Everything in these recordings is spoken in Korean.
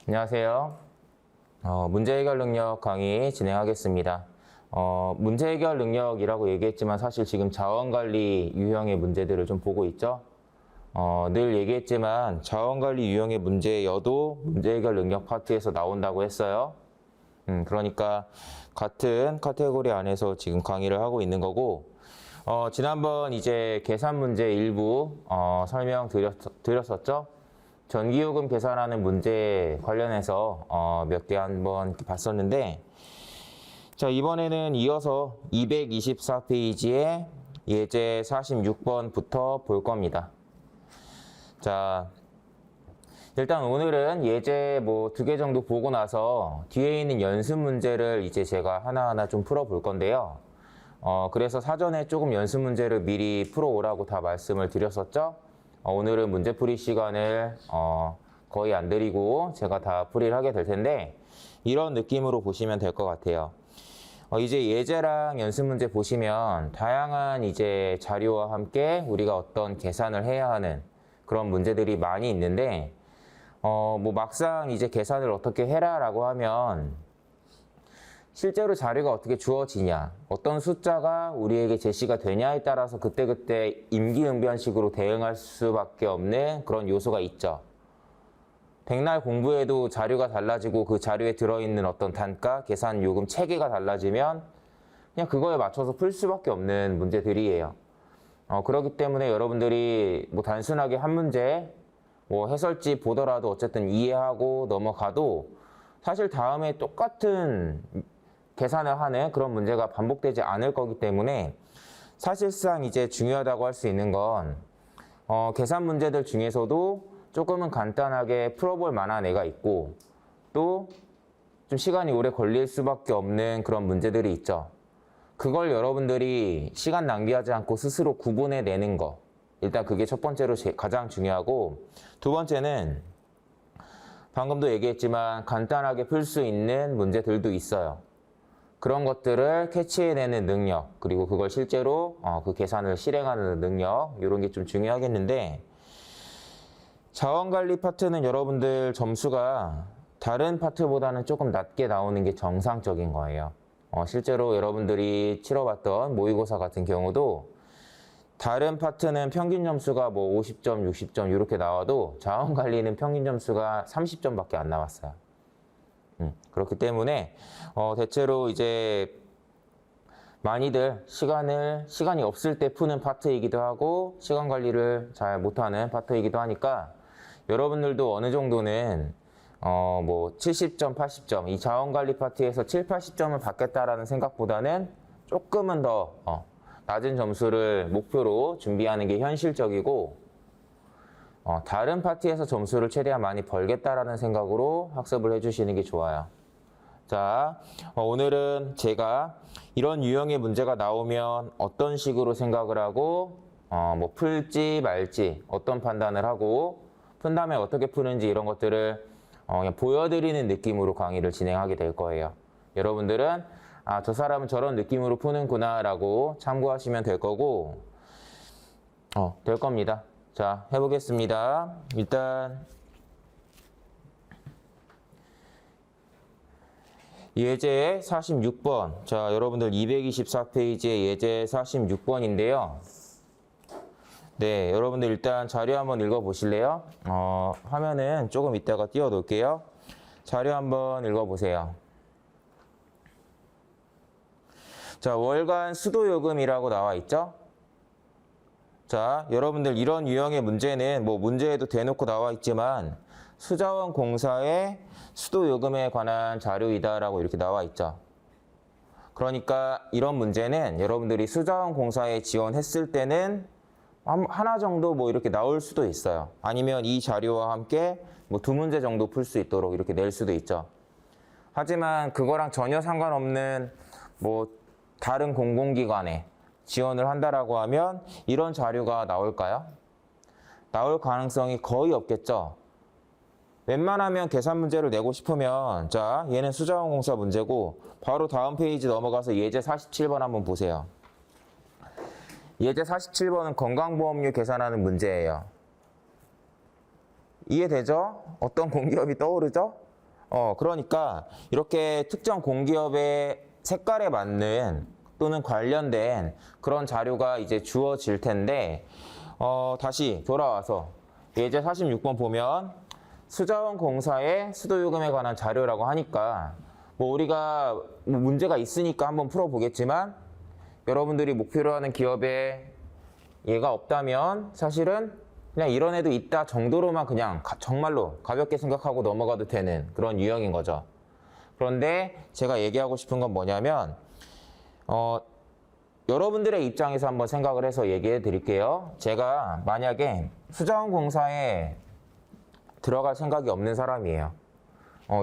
안녕하세요. 문제 해결 능력 강의 진행하겠습니다. 문제 해결 능력이라고 얘기했지만 사실 지금 자원관리 유형의 문제들을 좀 보고 있죠. 늘 얘기했지만 자원관리 유형의 문제여도 문제 해결 능력 파트에서 나온다고 했어요. 그러니까 같은 카테고리 안에서 지금 강의를 하고 있는 거고, 지난번 이제 계산 문제 일부 설명드렸었죠. 전기요금 계산하는 문제 관련해서 몇 개 한번 봤었는데, 자, 이번에는 이어서 224페이지에 예제 46번부터 볼 겁니다. 자, 일단 오늘은 예제 뭐 2개 정도 보고 나서 뒤에 있는 연습 문제를 이제 제가 하나하나 좀 풀어볼 건데요. 그래서 사전에 조금 연습 문제를 미리 풀어오라고 다 말씀을 드렸었죠. 오늘은 문제풀이 시간을 거의 안 드리고 제가 다 풀이를 하게 될 텐데, 이런 느낌으로 보시면 될 것 같아요. 이제 예제랑 연습 문제 보시면 다양한 이제 자료와 함께 우리가 어떤 계산을 해야 하는 그런 문제들이 많이 있는데, 뭐 막상 이제 계산을 어떻게 해라라고 하면 실제로 자료가 어떻게 주어지냐, 어떤 숫자가 우리에게 제시가 되냐에 따라서 그때그때 임기응변식으로 대응할 수밖에 없는 그런 요소가 있죠. 백날 공부해도 자료가 달라지고 그 자료에 들어있는 어떤 단가, 계산 요금 체계가 달라지면 그냥 그거에 맞춰서 풀 수밖에 없는 문제들이에요. 그렇기 때문에 여러분들이 뭐 단순하게 한 문제, 뭐 해설지 보더라도 어쨌든 이해하고 넘어가도 사실 다음에 똑같은 계산을 하는 그런 문제가 반복되지 않을 거기 때문에 사실상 이제 중요하다고 할 수 있는 건 계산 문제들 중에서도 조금은 간단하게 풀어볼 만한 애가 있고, 또 좀 시간이 오래 걸릴 수밖에 없는 그런 문제들이 있죠. 그걸 여러분들이 시간 낭비하지 않고 스스로 구분해내는 거, 일단 그게 첫 번째로 가장 중요하고, 두 번째는 방금도 얘기했지만 간단하게 풀 수 있는 문제들도 있어요. 그런 것들을 캐치해내는 능력, 그리고 그걸 실제로 그 계산을 실행하는 능력, 이런 게 좀 중요하겠는데, 자원관리 파트는 여러분들 점수가 다른 파트보다는 조금 낮게 나오는 게 정상적인 거예요. 실제로 여러분들이 치러봤던 모의고사 같은 경우도 다른 파트는 평균 점수가 뭐 50점, 60점 이렇게 나와도 자원관리는 평균 점수가 30점밖에 안 나왔어요. 그렇기 때문에 대체로 이제 많이들 시간이 없을 때 푸는 파트이기도 하고 시간 관리를 잘 못하는 파트이기도 하니까 여러분들도 어느 정도는 뭐 70점, 80점 이 자원관리 파트에서 7, 80점을 받겠다라는 생각보다는 조금은 더 낮은 점수를 목표로 준비하는 게 현실적이고, 다른 파트에서 점수를 최대한 많이 벌겠다라는 생각으로 학습을 해주시는 게 좋아요. 자, 오늘은 제가 이런 유형의 문제가 나오면 어떤 식으로 생각을 하고 뭐 풀지 말지 어떤 판단을 하고 푼 다음에 어떻게 푸는지 이런 것들을 그냥 보여드리는 느낌으로 강의를 진행하게 될 거예요. 여러분들은 저 사람은 저런 느낌으로 푸는구나 라고 참고하시면 될 거고, 될 겁니다. 자, 해보겠습니다. 일단 예제 46번. 자, 여러분들 224페이지의 예제 46번인데요. 네, 여러분들 일단 자료 한번 읽어보실래요? 화면은 조금 이따가 띄워놓을게요. 자료 한번 읽어보세요. 자, 월간 수도요금이라고 나와 있죠? 자, 여러분들 이런 유형의 문제는 뭐 문제에도 대놓고 나와 있지만 수자원공사의 수도요금에 관한 자료이다라고 이렇게 나와 있죠. 그러니까 이런 문제는 여러분들이 수자원공사에 지원했을 때는 하나 정도 뭐 이렇게 나올 수도 있어요. 아니면 이 자료와 함께 뭐 2문제 정도 풀 수 있도록 이렇게 낼 수도 있죠. 하지만 그거랑 전혀 상관없는 뭐 다른 공공기관에 지원을 한다라고 하면 이런 자료가 나올까요? 나올 가능성이 거의 없겠죠. 웬만하면 계산 문제를 내고 싶으면, 자, 얘는 수자원공사 문제고 바로 다음 페이지 넘어가서 예제 47번 한번 보세요. 예제 47번은 건강보험료 계산하는 문제예요. 이해되죠? 어떤 공기업이 떠오르죠? 그러니까 이렇게 특정 공기업의 색깔에 맞는 또는 관련된 그런 자료가 이제 주어질 텐데, 다시 돌아와서 예제 46번 보면 수자원공사의 수도요금에 관한 자료라고 하니까 뭐 우리가 뭐 문제가 있으니까 한번 풀어보겠지만, 여러분들이 목표로 하는 기업에 얘가 없다면 사실은 그냥 이런 애도 있다 정도로만 그냥 정말로 가볍게 생각하고 넘어가도 되는 그런 유형인 거죠. 그런데 제가 얘기하고 싶은 건 뭐냐면, 여러분들의 입장에서 한번 생각을 해서 얘기해 드릴게요. 제가 만약에 수자원공사에 들어갈 생각이 없는 사람이에요.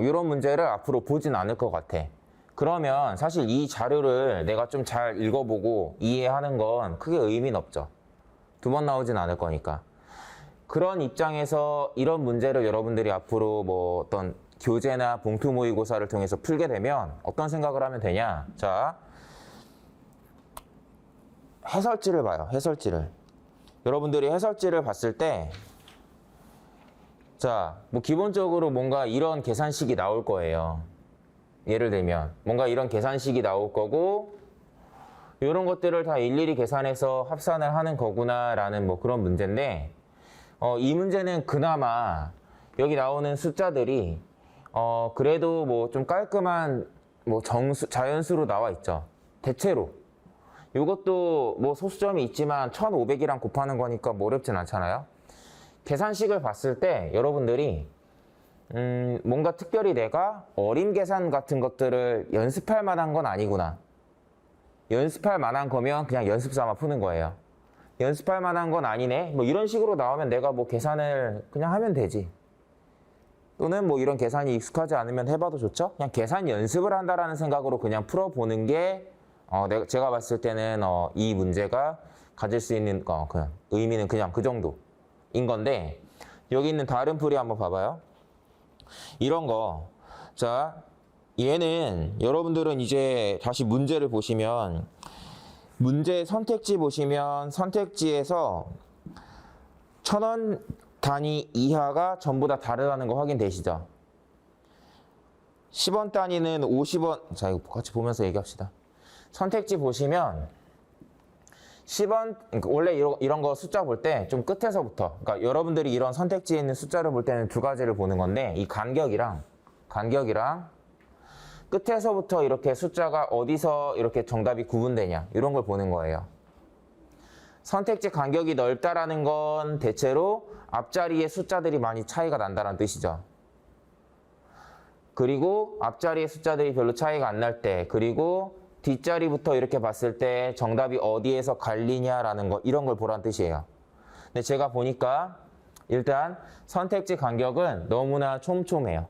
이런 문제를 앞으로 보진 않을 것 같아. 그러면 사실 이 자료를 내가 좀 잘 읽어보고 이해하는 건 크게 의미는 없죠. 두 번 나오진 않을 거니까. 그런 입장에서 이런 문제를 여러분들이 앞으로 뭐 어떤 교재나 봉투 모의고사를 통해서 풀게 되면 어떤 생각을 하면 되냐? 자, 해설지를 봐요. 해설지를. 여러분들이 해설지를 봤을 때, 자, 뭐 기본적으로 뭔가 이런 계산식이 나올 거예요. 예를 들면 뭔가 이런 계산식이 나올 거고, 이런 것들을 다 일일이 계산해서 합산을 하는 거구나라는 뭐 그런 문제인데, 이 문제는 그나마 여기 나오는 숫자들이 그래도 뭐 좀 깔끔한 뭐 자연수로 나와 있죠. 대체로. 이것도 뭐 소수점이 있지만 1500이랑 곱하는 거니까 뭐 어렵진 않잖아요. 계산식을 봤을 때 여러분들이 뭔가 특별히 내가 어림 계산 같은 것들을 연습할 만한 건 아니구나. 연습할 만한 거면 그냥 연습 삼아 푸는 거예요. 연습할 만한 건 아니네. 뭐 이런 식으로 나오면 내가 뭐 계산을 그냥 하면 되지. 또는 뭐 이런 계산이 익숙하지 않으면 해봐도 좋죠. 그냥 계산 연습을 한다라는 생각으로 그냥 풀어보는 게 제가 봤을 때는 이 문제가 가질 수 있는 그냥 의미는 그냥 그 정도인 건데, 여기 있는 다른 풀이 한번 봐봐요. 이런 거. 자, 얘는 여러분들은 이제 다시 문제를 보시면 문제 선택지 보시면 선택지에서 1000원 단위 이하가 전부 다 다르다는 거 확인되시죠? 10원 단위는 50원. 자, 이거 같이 보면서 얘기합시다. 선택지 보시면 10원, 원래 이런 거 숫자 볼 때 좀 끝에서부터, 그러니까 여러분들이 이런 선택지에 있는 숫자를 볼 때는 두 가지를 보는 건데, 이 간격이랑 끝에서부터 이렇게 숫자가 어디서 이렇게 정답이 구분되냐, 이런 걸 보는 거예요. 선택지 간격이 넓다라는 건 대체로 앞자리의 숫자들이 많이 차이가 난다는 뜻이죠. 그리고 앞자리의 숫자들이 별로 차이가 안 날 때, 그리고 뒷자리부터 이렇게 봤을 때 정답이 어디에서 갈리냐라는 거, 이런 걸 보라는 뜻이에요. 근데 제가 보니까 일단 선택지 간격은 너무나 촘촘해요.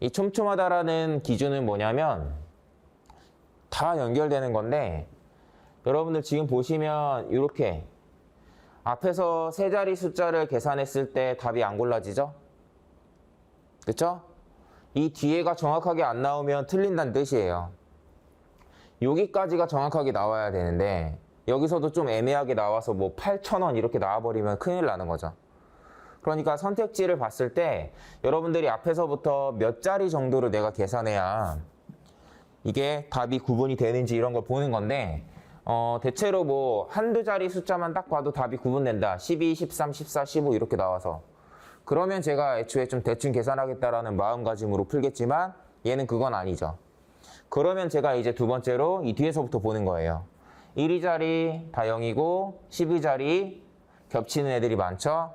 이 촘촘하다라는 기준은 뭐냐면 다 연결되는 건데, 여러분들 지금 보시면 이렇게 앞에서 세 자리 숫자를 계산했을 때 답이 안 골라지죠? 그쵸? 이 뒤에가 정확하게 안 나오면 틀린다는 뜻이에요. 여기까지가 정확하게 나와야 되는데 여기서도 좀 애매하게 나와서 뭐 8,000원 이렇게 나와버리면 큰일 나는 거죠. 그러니까 선택지를 봤을 때 여러분들이 앞에서부터 몇 자리 정도를 내가 계산해야 이게 답이 구분이 되는지 이런 걸 보는 건데, 대체로 뭐 한두 자리 숫자만 딱 봐도 답이 구분된다. 12, 13, 14, 15 이렇게 나와서. 그러면 제가 애초에 좀 대충 계산하겠다라는 마음가짐으로 풀겠지만 얘는 그건 아니죠. 그러면 제가 이제 두 번째로 이 뒤에서부터 보는 거예요. 1위자리 다 0이고 12자리 겹치는 애들이 많죠.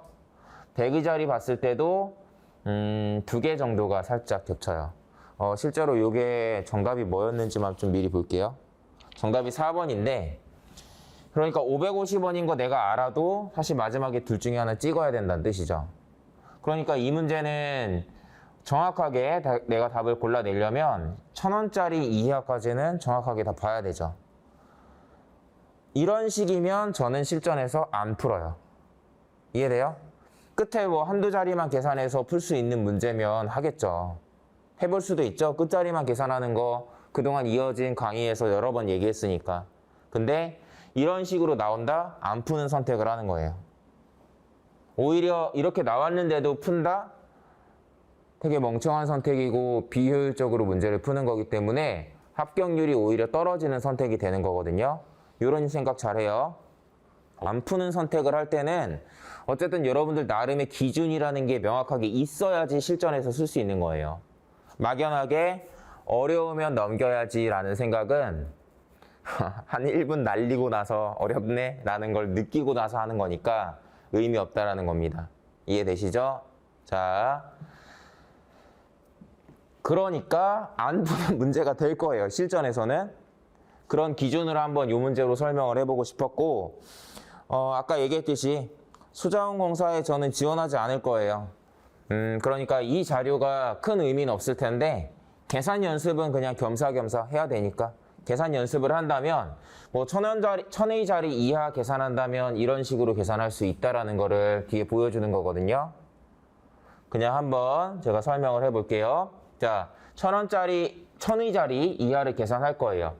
100위자리 봤을 때도 2개 정도가 살짝 겹쳐요. 실제로 이게 정답이 뭐였는지만 좀 미리 볼게요. 정답이 4번인데, 그러니까 550원인 거 내가 알아도 사실 마지막에 둘 중에 하나 찍어야 된다는 뜻이죠. 그러니까 이 문제는 정확하게 내가 답을 골라내려면 1000원짜리 이하까지는 정확하게 다 봐야 되죠. 이런 식이면 저는 실전에서 안 풀어요. 이해돼요? 끝에 뭐 한두 자리만 계산해서 풀 수 있는 문제면 하겠죠. 해볼 수도 있죠. 끝자리만 계산하는 거 그동안 이어진 강의에서 여러 번 얘기했으니까. 근데 이런 식으로 나온다? 안 푸는 선택을 하는 거예요. 오히려 이렇게 나왔는데도 푼다? 되게 멍청한 선택이고 비효율적으로 문제를 푸는 거기 때문에 합격률이 오히려 떨어지는 선택이 되는 거거든요. 이런 생각 잘해요. 안 푸는 선택을 할 때는 어쨌든 여러분들 나름의 기준이라는 게 명확하게 있어야지 실전에서 쓸 수 있는 거예요. 막연하게 어려우면 넘겨야지라는 생각은 한 1분 날리고 나서 어렵네 라는 걸 느끼고 나서 하는 거니까 의미 없다라는 겁니다. 이해되시죠? 자, 그러니까 안 푸는 문제가 될 거예요. 실전에서는. 그런 기준으로 한번 이 문제로 설명을 해보고 싶었고 아까 얘기했듯이 수자원공사에 저는 지원하지 않을 거예요. 그러니까 이 자료가 큰 의미는 없을 텐데 계산 연습은 그냥 겸사겸사 해야 되니까 계산 연습을 한다면 뭐 1000A짜리 이하 계산한다면 이런 식으로 계산할 수 있다라는 거를 뒤에 보여주는 거거든요. 그냥 한번 제가 설명을 해볼게요. 자, 1000A짜리 이하를 계산할 거예요.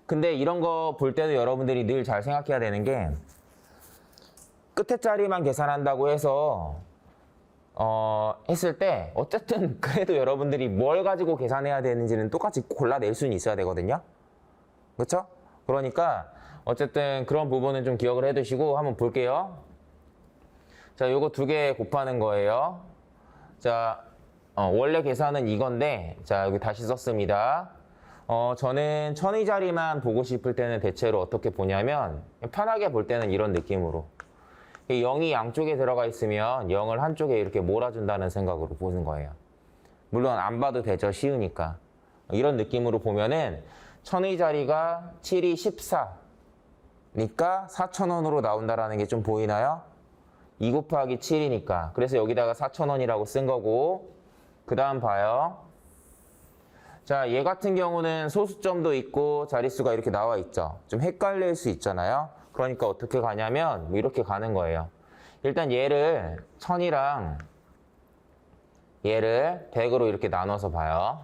근데 이런 거 볼 때도 여러분들이 늘 잘 생각해야 되는 게 끝에 자리만 계산한다고 해서 했을 때 어쨌든 그래도 여러분들이 뭘 가지고 계산해야 되는지는 똑같이 골라낼 수는 있어야 되거든요. 그렇죠? 그러니까 어쨌든 그런 부분은 좀 기억을 해두시고 한번 볼게요. 자, 요거 두 개 곱하는 거예요. 자, 원래 계산은 이건데 자, 여기 다시 썼습니다. 저는 1000A짜리만 보고 싶을 때는 대체로 어떻게 보냐면 편하게 볼 때는 이런 느낌으로 0이 양쪽에 들어가 있으면 0을 한쪽에 이렇게 몰아준다는 생각으로 보는 거예요. 물론 안 봐도 되죠. 쉬우니까. 이런 느낌으로 보면은 1000A짜리가 7이 14니까 4,000원으로 나온다라는 게 좀 보이나요? 2 곱하기 7이니까. 그래서 여기다가 4,000원이라고 쓴 거고 그 다음 봐요. 자, 얘 같은 경우는 소수점도 있고 자릿수가 이렇게 나와 있죠. 좀 헷갈릴 수 있잖아요. 그러니까 어떻게 가냐면 이렇게 가는 거예요. 일단 얘를 1000이랑 얘를 100으로 이렇게 나눠서 봐요.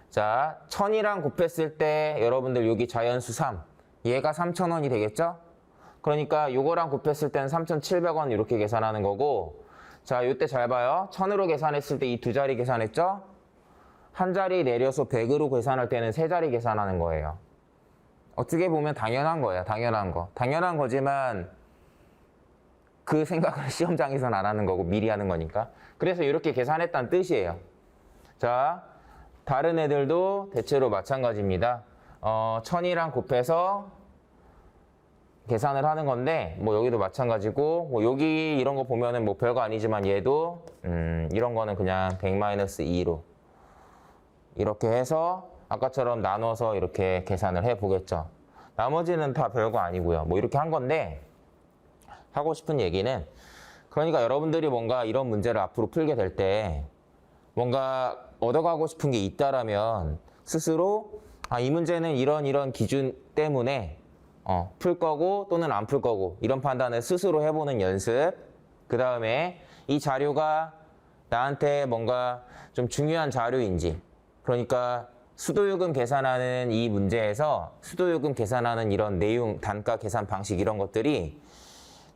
자, 1000이랑 곱했을 때 여러분들 여기 자연수 3, 얘가 3,000원이 되겠죠? 그러니까 요거랑 곱했을 때는 3,700원 이렇게 계산하는 거고 자, 요때 잘 봐요. 1000으로 계산했을 때 이 두 자리 계산했죠? 한 자리 내려서 100으로 계산할 때는 세 자리 계산하는 거예요. 어떻게 보면 당연한 거예요. 당연한 거. 당연한 거지만 그 생각을 시험장에서는 안 하는 거고 미리 하는 거니까. 그래서 이렇게 계산했다는 뜻이에요. 자, 다른 애들도 대체로 마찬가지입니다. 1000이랑 곱해서 계산을 하는 건데 뭐 여기도 마찬가지고 뭐 여기 이런 거 보면은 뭐 별거 아니지만 얘도 이런 거는 그냥 100-2로 이렇게 해서 아까처럼 나눠서 이렇게 계산을 해 보겠죠. 나머지는 다 별거 아니고요. 뭐 이렇게 한 건데 하고 싶은 얘기는 그러니까 여러분들이 뭔가 이런 문제를 앞으로 풀게 될 때 뭔가 얻어가고 싶은 게 있다라면 스스로 이 문제는 이런 기준 때문에 풀 거고 또는 안 풀 거고 이런 판단을 스스로 해보는 연습. 그 다음에 이 자료가 나한테 뭔가 좀 중요한 자료인지 그러니까 수도요금 계산하는 이 문제에서 수도요금 계산하는 이런 내용, 단가 계산 방식 이런 것들이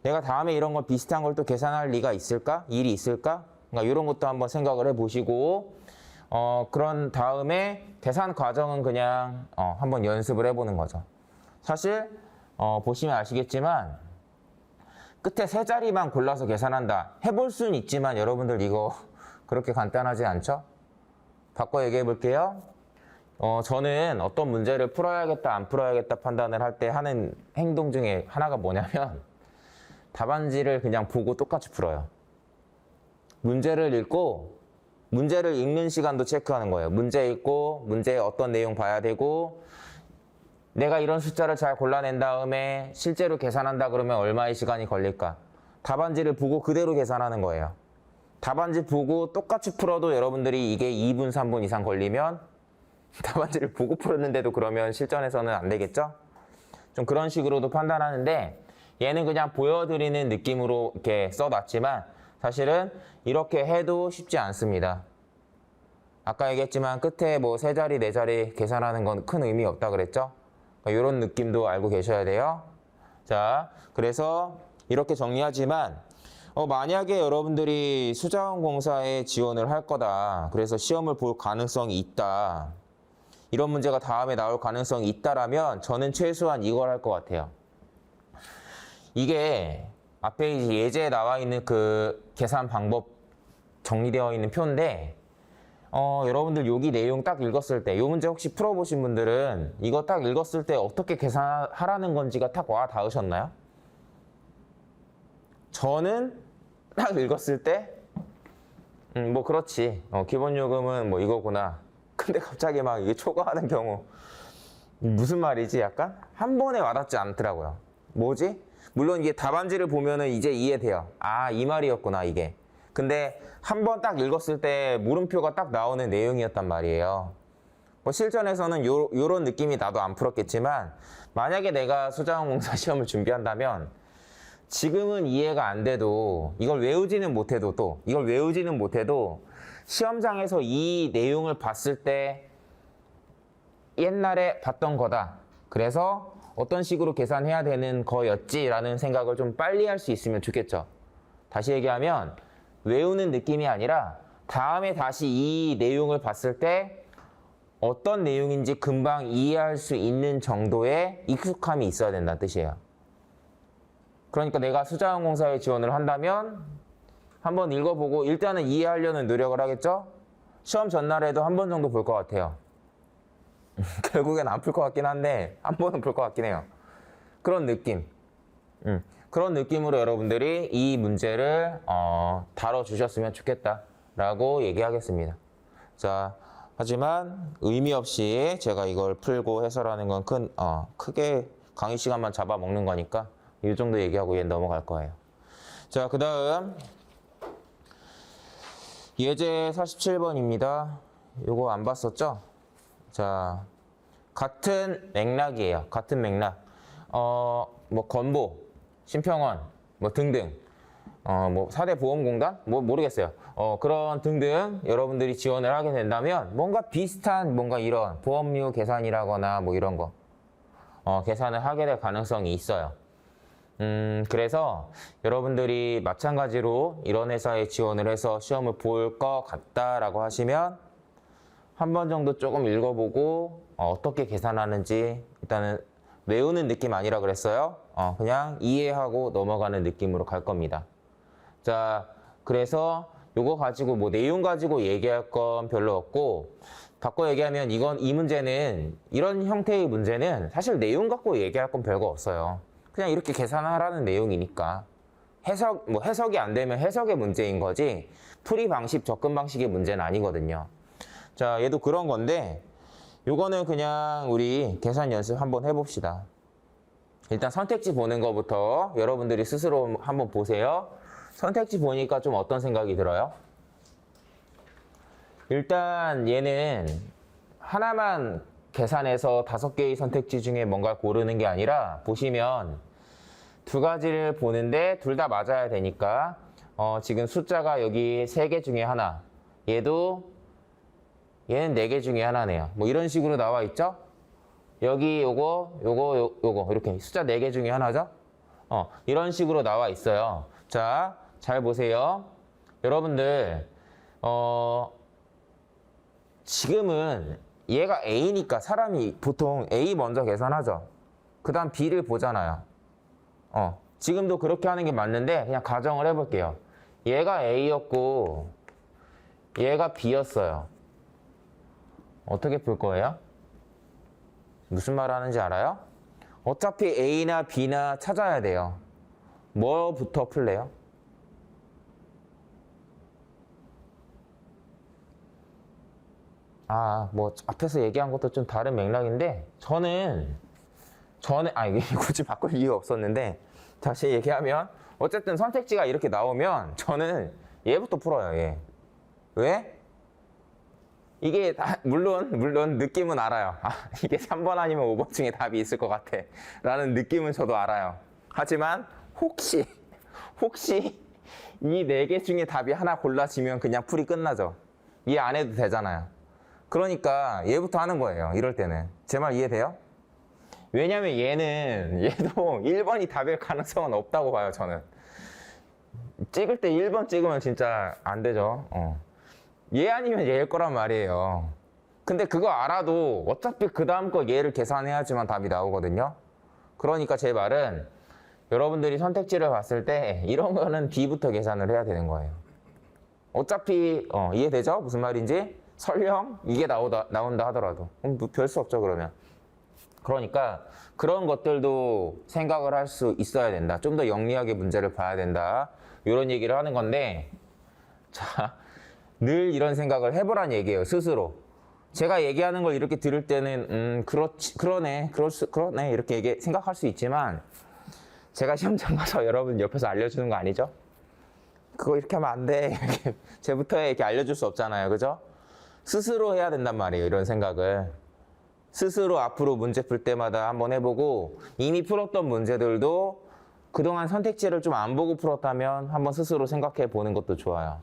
내가 다음에 이런 걸 비슷한 걸 또 계산할 리가 있을까? 일이 있을까? 그러니까 이런 것도 한번 생각을 해보시고 그런 다음에 계산 과정은 그냥 한번 연습을 해보는 거죠. 사실 보시면 아시겠지만 끝에 세 자리만 골라서 계산한다. 해볼 수는 있지만 여러분들 이거 그렇게 간단하지 않죠? 바꿔 얘기해 볼게요. 저는 어떤 문제를 풀어야겠다 안 풀어야겠다 판단을 할 때 하는 행동 중에 하나가 뭐냐면 답안지를 그냥 보고 똑같이 풀어요. 문제를 읽고 문제를 읽는 시간도 체크하는 거예요. 문제 읽고 문제에 어떤 내용 봐야 되고 내가 이런 숫자를 잘 골라낸 다음에 실제로 계산한다 그러면 얼마의 시간이 걸릴까? 답안지를 보고 그대로 계산하는 거예요. 답안지 보고 똑같이 풀어도 여러분들이 이게 2분, 3분 이상 걸리면 답안지를 보고 풀었는데도 그러면 실전에서는 안 되겠죠? 좀 그런 식으로도 판단하는데 얘는 그냥 보여드리는 느낌으로 이렇게 써놨지만 사실은 이렇게 해도 쉽지 않습니다. 아까 얘기했지만 끝에 뭐 세 자리, 네 자리 계산하는 건 큰 의미 없다 그랬죠? 이런 느낌도 알고 계셔야 돼요. 자, 그래서 이렇게 정리하지만 만약에 여러분들이 수자원공사에 지원을 할 거다. 그래서 시험을 볼 가능성이 있다. 이런 문제가 다음에 나올 가능성이 있다라면 저는 최소한 이걸 할 것 같아요. 이게 앞에 예제에 나와 있는 그 계산 방법 정리되어 있는 표인데 여러분들 여기 내용 딱 읽었을 때 이 문제 혹시 풀어보신 분들은 이거 딱 읽었을 때 어떻게 계산하라는 건지가 딱 와 닿으셨나요? 저는 딱 읽었을 때 뭐 그렇지 기본 요금은 뭐 이거구나. 근데 갑자기 막 이게 초과하는 경우 무슨 말이지? 약간 한 번에 와닿지 않더라고요. 뭐지? 물론 이게 답안지를 보면은 이제 이해돼요. 아, 이 말이었구나 이게. 근데 한 번 딱 읽었을 때 물음표가 딱 나오는 내용이었단 말이에요. 뭐 실전에서는 요런 느낌이 나도 안 풀었겠지만 만약에 내가 수자원공사 시험을 준비한다면 지금은 이해가 안 돼도 이걸 외우지는 못해도 시험장에서 이 내용을 봤을 때 옛날에 봤던 거다. 그래서 어떤 식으로 계산해야 되는 거였지라는 생각을 좀 빨리 할 수 있으면 좋겠죠. 다시 얘기하면 외우는 느낌이 아니라 다음에 다시 이 내용을 봤을 때 어떤 내용인지 금방 이해할 수 있는 정도의 익숙함이 있어야 된다는 뜻이에요. 그러니까 내가 수자원공사에 지원을 한다면 한번 읽어보고 일단은 이해하려는 노력을 하겠죠? 시험 전날에도 한 번 정도 볼 것 같아요. 결국엔 안 풀 것 같긴 한데 한 번은 볼 것 같긴 해요. 그런 느낌. 그런 느낌으로 여러분들이 이 문제를 다뤄주셨으면 좋겠다라고 얘기하겠습니다. 자, 하지만 의미 없이 제가 이걸 풀고 해설하는 건 크게 강의 시간만 잡아먹는 거니까 이 정도 얘기하고 얘 넘어갈 거예요. 자, 그 다음 예제 47번입니다. 요거 안 봤었죠? 자, 같은 맥락이에요. 같은 맥락. 뭐 건보, 심평원, 뭐 등등. 뭐 4대 보험공단? 뭐 모르겠어요. 그런 등등 여러분들이 지원을 하게 된다면 뭔가 비슷한 뭔가 이런 보험료 계산이라거나 뭐 이런 거 계산을 하게 될 가능성이 있어요. 그래서 여러분들이 마찬가지로 이런 회사에 지원을 해서 시험을 볼 것 같다라고 하시면 한 번 정도 조금 읽어보고 어떻게 계산하는지 일단은 외우는 느낌 아니라 그랬어요. 그냥 이해하고 넘어가는 느낌으로 갈 겁니다. 자, 그래서 요거 가지고 뭐 내용 가지고 얘기할 건 별로 없고 바꿔 얘기하면 이 문제는 이런 형태의 문제는 사실 내용 갖고 얘기할 건 별거 없어요. 그냥 이렇게 계산하라는 내용이니까 해석이 안 되면 해석의 문제인 거지 풀이 방식, 접근 방식의 문제는 아니거든요. 자, 얘도 그런 건데 요거는 그냥 우리 계산 연습 한번 해봅시다. 일단 선택지 보는 거부터 여러분들이 스스로 한번 보세요. 선택지 보니까 좀 어떤 생각이 들어요? 일단 얘는 하나만 계산해서 5개의 선택지 중에 뭔가 고르는 게 아니라 보시면 두 가지를 보는데 둘 다 맞아야 되니까 지금 숫자가 여기 3개 중에 하나, 얘는 4개 중에 하나네요. 뭐 이런 식으로 나와 있죠? 여기 요거 이렇게 숫자 4개 중에 하나죠? 이런 식으로 나와 있어요. 자, 잘 보세요. 여러분들 지금은 얘가 A니까 사람이 보통 A 먼저 계산하죠. 그 다음 B를 보잖아요. 지금도 그렇게 하는 게 맞는데 그냥 가정을 해볼게요. 얘가 A였고 얘가 B였어요. 어떻게 풀 거예요? 무슨 말 하는지 알아요? 어차피 A나 B나 찾아야 돼요. 뭐부터 풀래요? 뭐 앞에서 얘기한 것도 좀 다른 맥락인데 저는 이게 굳이 바꿀 이유가 없었는데 다시 얘기하면 어쨌든 선택지가 이렇게 나오면 저는 얘부터 풀어요. 얘. 왜? 이게 물론 느낌은 알아요. 이게 3번 아니면 5번 중에 답이 있을 것 같아 라는 느낌은 저도 알아요. 하지만 혹시 이 4개 중에 답이 하나 골라지면 그냥 풀이 끝나죠. 이해 안 해도 되잖아요. 그러니까 얘부터 하는 거예요. 이럴 때는. 제 말 이해돼요? 왜냐면 얘도 1번이 답일 가능성은 없다고 봐요. 저는. 찍을 때 1번 찍으면 진짜 안 되죠. 얘 아니면 얘일 거란 말이에요. 근데 그거 알아도 어차피 그 다음 거 얘를 계산해야지만 답이 나오거든요. 그러니까 제 말은 여러분들이 선택지를 봤을 때 이런 거는 B부터 계산을 해야 되는 거예요. 어차피 이해되죠? 무슨 말인지? 설령 이게 나온다 하더라도 별 수 없죠 그러면. 그러니까 그런 것들도 생각을 할 수 있어야 된다. 좀 더 영리하게 문제를 봐야 된다. 이런 얘기를 하는 건데 자, 늘 이런 생각을 해보란 얘기예요. 스스로. 제가 얘기하는 걸 이렇게 들을 때는 그러네 이렇게 생각할 수 있지만 제가 시험장 가서 여러분 옆에서 알려주는 거 아니죠? 그거 이렇게 하면 안 돼. 이렇게 제부터 이렇게 알려줄 수 없잖아요. 그죠? 스스로 해야 된단 말이에요. 이런 생각을. 스스로 앞으로 문제 풀 때마다 한번 해보고 이미 풀었던 문제들도 그동안 선택지를 좀 안 보고 풀었다면 한번 스스로 생각해 보는 것도 좋아요.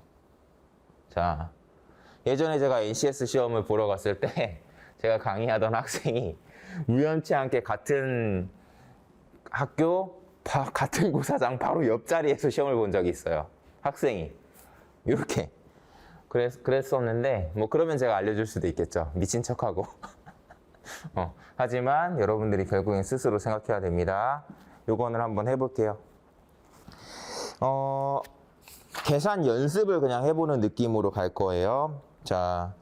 자, 예전에 제가 NCS 시험을 보러 갔을 때 제가 강의하던 학생이 우연치 않게 같은 학교 같은 고사장 바로 옆자리에서 시험을 본 적이 있어요. 학생이 이렇게 그랬었는데 뭐 그러면 제가 알려줄 수도 있겠죠. 미친 척하고. 하지만 여러분들이 결국엔 스스로 생각해야 됩니다. 요거는 한번 해볼게요. 계산 연습을 그냥 해보는 느낌으로 갈 거예요. 자,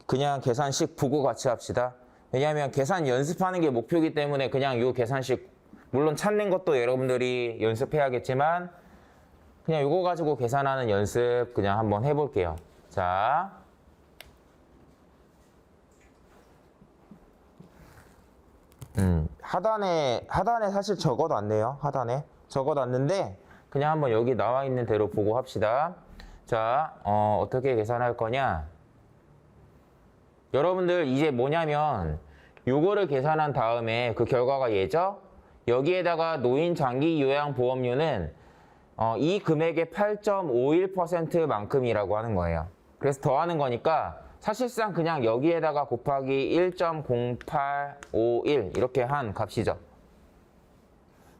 그냥 계산식 보고 같이 합시다. 왜냐하면 계산 연습하는 게 목표이기 때문에 그냥 요 계산식 물론 찾는 것도 여러분들이 연습해야겠지만 그냥 요거 가지고 계산하는 연습 그냥 한번 해볼게요. 자, 하단에 사실 적어놨네요. 하단에 적어놨는데 그냥 한번 여기 나와 있는 대로 보고 합시다. 자, 어떻게 계산할 거냐? 여러분들 이제 뭐냐면 요거를 계산한 다음에 그 결과가 얘죠? 여기에다가 노인 장기 요양 보험료는 이 금액의 8.51%만큼이라고 하는 거예요. 그래서 더하는 거니까 사실상 그냥 여기에다가 곱하기 1.0851 이렇게 한 값이죠.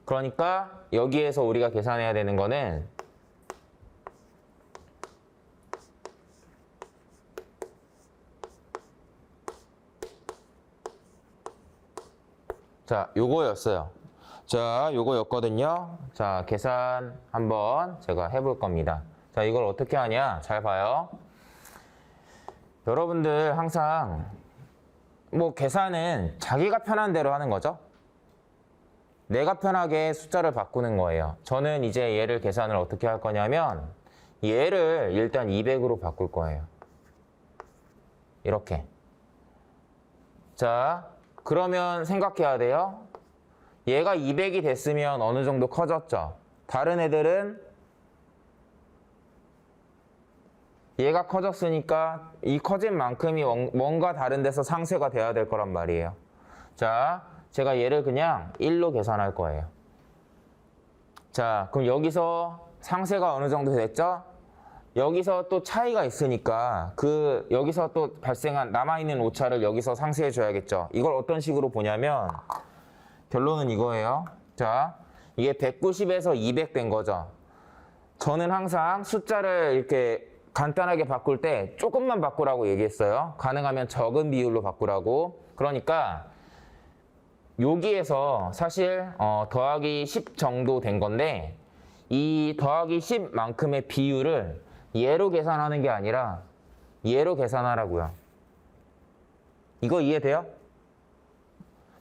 그러니까 여기에서 우리가 계산해야 되는 거는 자, 요거였어요. 자, 요거였거든요. 자, 계산 한번 제가 해볼 겁니다. 자, 이걸 어떻게 하냐? 잘 봐요. 여러분들 항상 뭐 계산은 자기가 편한 대로 하는 거죠. 내가 편하게 숫자를 바꾸는 거예요. 저는 이제 얘를 계산을 어떻게 할 거냐면 얘를 일단 200으로 바꿀 거예요. 이렇게. 자, 그러면 생각해야 돼요. 얘가 200이 됐으면 어느 정도 커졌죠. 다른 애들은 얘가 커졌으니까 이 커진 만큼이 뭔가 다른 데서 상쇄가 돼야 될 거란 말이에요. 자, 제가 얘를 그냥 1로 계산할 거예요. 자, 그럼 여기서 상쇄가 어느 정도 됐죠? 여기서 또 차이가 있으니까 여기서 또 발생한 남아있는 오차를 여기서 상쇄해 줘야겠죠. 이걸 어떤 식으로 보냐면 결론은 이거예요. 자, 이게 190에서 200 된 거죠. 저는 항상 숫자를 이렇게 간단하게 바꿀 때 조금만 바꾸라고 얘기했어요. 가능하면 적은 비율로 바꾸라고. 그러니까 여기에서 사실 더하기 10 정도 된 건데 이 더하기 10만큼의 비율을 얘로 계산하는 게 아니라 얘로 계산하라고요. 이거 이해돼요?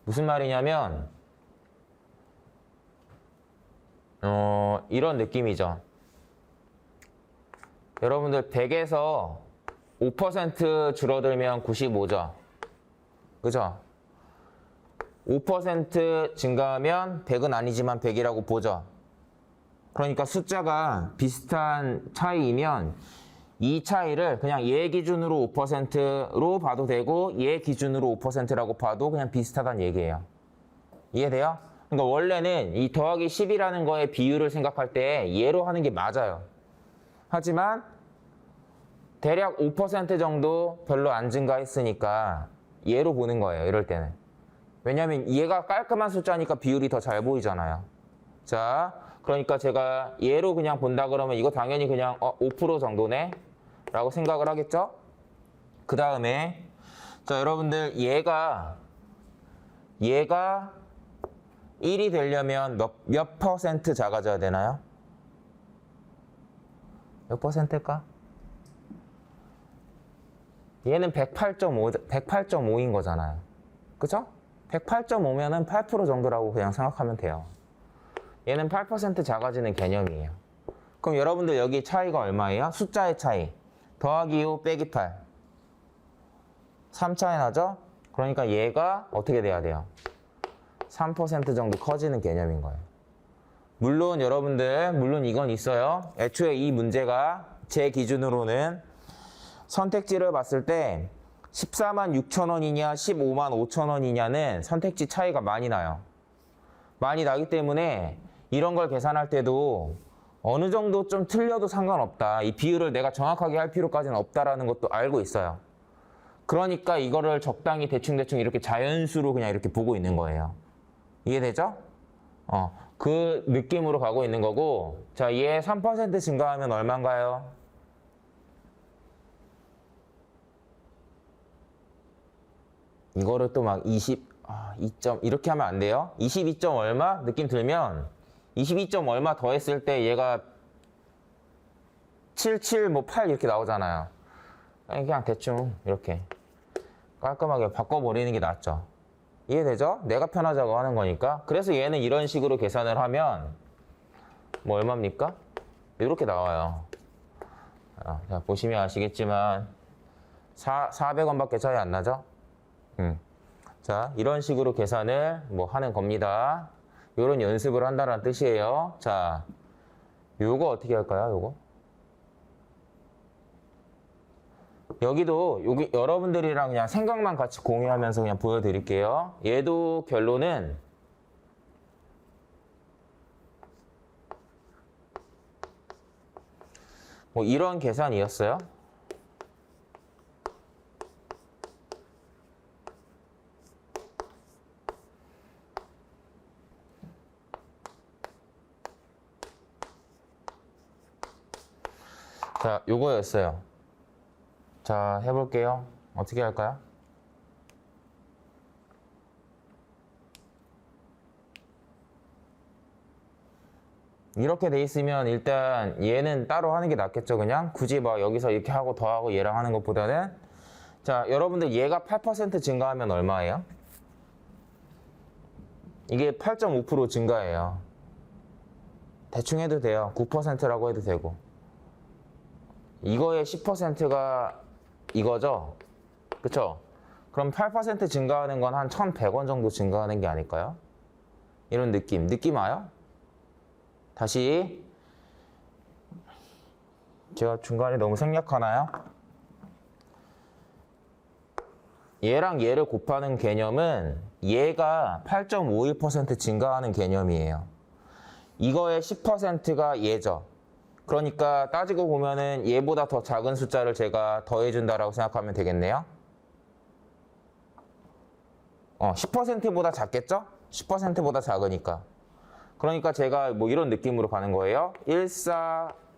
무슨 말이냐면 이런 느낌이죠. 여러분들 100에서 5% 줄어들면 95죠. 그죠? 5% 증가하면 100은 아니지만 100이라고 보죠. 그러니까 숫자가 비슷한 차이이면 이 차이를 그냥 얘 기준으로 5%로 봐도 되고 얘 기준으로 5%라고 봐도 그냥 비슷하다는 얘기예요. 이해돼요? 그러니까 원래는 이 더하기 10이라는 거의 비율을 생각할 때 얘로 하는 게 맞아요. 하지만 대략 5% 정도 별로 안 증가했으니까 얘로 보는 거예요. 이럴 때는. 왜냐하면 얘가 깔끔한 숫자니까 비율이 더 잘 보이잖아요. 자, 그러니까 제가 얘로 그냥 본다 그러면 이거 당연히 그냥 5% 정도네 라고 생각을 하겠죠? 그 다음에 자 여러분들 얘가 1이 되려면 몇 퍼센트 작아져야 되나요? 몇 퍼센트일까? 얘는 108.5인 거잖아요. 그죠? 108.5면은 8% 정도라고 그냥 생각하면 돼요. 얘는 8% 작아지는 개념이에요. 그럼 여러분들 여기 차이가 얼마예요? 숫자의 차이. 더하기 5 빼기 8. 3 차이 나죠? 그러니까 얘가 어떻게 돼야 돼요? 3% 정도 커지는 개념인 거예요. 물론 여러분들, 물론 이건 있어요. 애초에 이 문제가 제 기준으로는 선택지를 봤을 때 14만 6천 원이냐 15만 5천 원이냐는 선택지 차이가 많이 나요. 많이 나기 때문에 이런 걸 계산할 때도 어느 정도 좀 틀려도 상관없다. 이 비율을 내가 정확하게 할 필요까지는 없다라는 것도 알고 있어요. 그러니까 이거를 적당히 대충대충 이렇게 자연수로 그냥 이렇게 보고 있는 거예요. 이해되죠? 그 느낌으로 가고 있는 거고, 자, 얘 3% 증가하면 얼마인가요? 이거를 또 막 2점 이렇게 하면 안 돼요. 22점 얼마? 느낌 들면 22점 얼마 더했을 때 얘가 77, 뭐 8 이렇게 나오잖아요. 그냥 대충 이렇게 깔끔하게 바꿔버리는 게 낫죠. 이해되죠? 내가 편하자고 하는 거니까. 그래서 얘는 이런 식으로 계산을 하면 뭐 얼마입니까? 이렇게 나와요. 자, 보시면 아시겠지만 400원밖에 차이 안 나죠? 자, 이런 식으로 계산을 뭐 하는 겁니다. 이런 연습을 한다는 뜻이에요. 자, 요거 어떻게 할까요? 요거? 여기도 여기 여러분들이랑 그냥 생각만 같이 공유하면서 그냥 보여드릴게요. 얘도 결론은 뭐 이런 계산이었어요. 자, 요거였어요. 자, 해볼게요. 어떻게 할까요? 이렇게 돼 있으면 일단 얘는 따로 하는 게 낫겠죠, 그냥? 굳이 막 여기서 이렇게 하고 더하고 얘랑 하는 것보다는. 자, 여러분들 얘가 8% 증가하면 얼마예요? 이게 8.5% 증가예요. 대충 해도 돼요. 9%라고 해도 되고. 이거의 10%가 이거죠? 그쵸? 그럼 8% 증가하는 건 한 1,100원 정도 증가하는 게 아닐까요? 이런 느낌. 느낌 와요? 다시. 제가 중간에 너무 생략하나요? 얘랑 얘를 곱하는 개념은 얘가 8.51% 증가하는 개념이에요. 이거의 10%가 얘죠. 그러니까 따지고 보면은 얘보다 더 작은 숫자를 제가 더해준다라고 생각하면 되겠네요. 10%보다 작겠죠? 10%보다 작으니까. 그러니까 제가 뭐 이런 느낌으로 가는 거예요.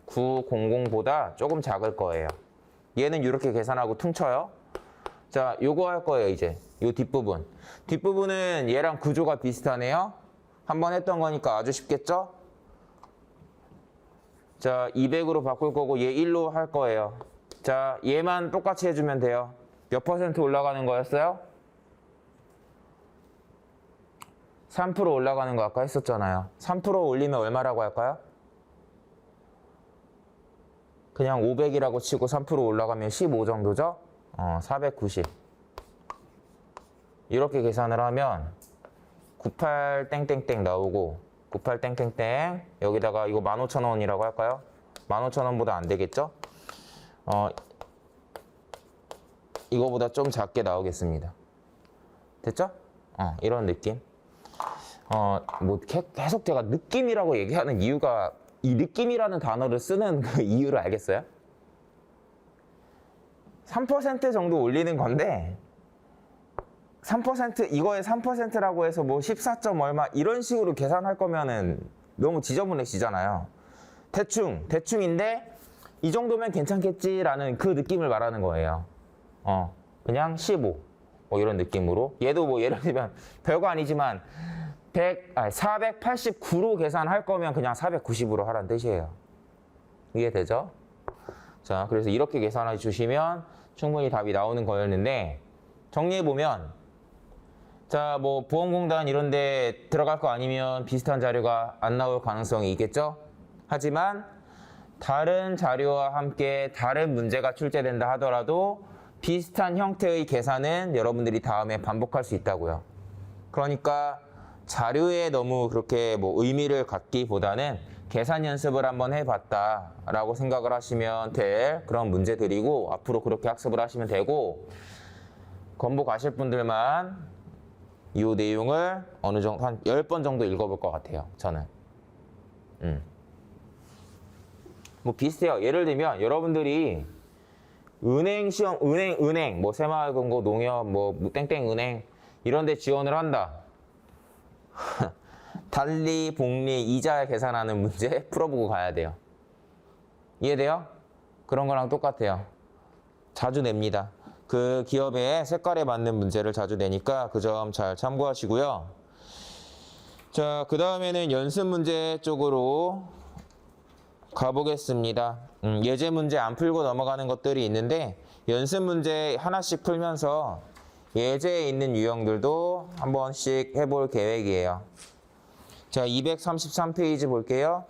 14900보다 조금 작을 거예요. 얘는 이렇게 계산하고 퉁쳐요. 자, 요거 할 거예요, 이제. 요 뒷부분. 뒷부분은 얘랑 구조가 비슷하네요. 한번 했던 거니까 아주 쉽겠죠? 자, 200으로 바꿀 거고 얘 1로 할 거예요. 자, 얘만 똑같이 해주면 돼요. 몇 퍼센트 올라가는 거였어요? 3% 올라가는 거 아까 했었잖아요. 3% 올리면 얼마라고 할까요? 그냥 500이라고 치고 3% 올라가면 15 정도죠? 490. 이렇게 계산을 하면 98 땡땡땡 나오고 98 땡땡땡 여기다가 이거 15,000원이라고 할까요? 15,000원보다 안 되겠죠? 이거보다 좀 작게 나오겠습니다. 됐죠? 이런 느낌. 뭐 계속 제가 느낌이라고 얘기하는 이유가 이 느낌이라는 단어를 쓰는 그 이유를 알겠어요? 3% 정도 올리는 건데 3% 이거에 3%라고 해서 뭐 14점 얼마 이런 식으로 계산할 거면은 너무 지저분해지잖아요. 대충인데 이 정도면 괜찮겠지라는 그 느낌을 말하는 거예요. 그냥 15 뭐 이런 느낌으로. 얘도 뭐 예를 들면 별거 아니지만 489로 계산할 거면 그냥 490으로 하라는 뜻이에요. 이해되죠? 자, 그래서 이렇게 계산해 주시면 충분히 답이 나오는 거였는데, 정리해보면, 자, 뭐 보험공단 이런 데 들어갈 거 아니면 비슷한 자료가 안 나올 가능성이 있겠죠? 하지만 다른 자료와 함께 다른 문제가 출제된다 하더라도 비슷한 형태의 계산은 여러분들이 다음에 반복할 수 있다고요. 그러니까 자료에 너무 그렇게 뭐 의미를 갖기보다는 계산 연습을 한번 해봤다라고 생각을 하시면 될 그런 문제들이고, 앞으로 그렇게 학습을 하시면 되고, 건보 가실 분들만 이 내용을 어느 정도 한 10번 정도 읽어볼 것 같아요. 저는. 뭐 비슷해요. 예를 들면 여러분들이 은행 시험, 은행, 뭐 새마을금고, 농협, 뭐 땡땡은행 이런 데 지원을 한다. 달리, 복리, 이자 계산하는 문제 풀어보고 가야 돼요. 이해돼요? 그런 거랑 똑같아요. 자주 냅니다. 그 기업의 색깔에 맞는 문제를 자주 내니까 그 점 잘 참고하시고요. 자, 그 다음에는 연습 문제 쪽으로 가보겠습니다. 예제 문제 안 풀고 넘어가는 것들이 있는데, 연습 문제 하나씩 풀면서 예제에 있는 유형들도 한 번씩 해볼 계획이에요. 자, 233페이지 볼게요.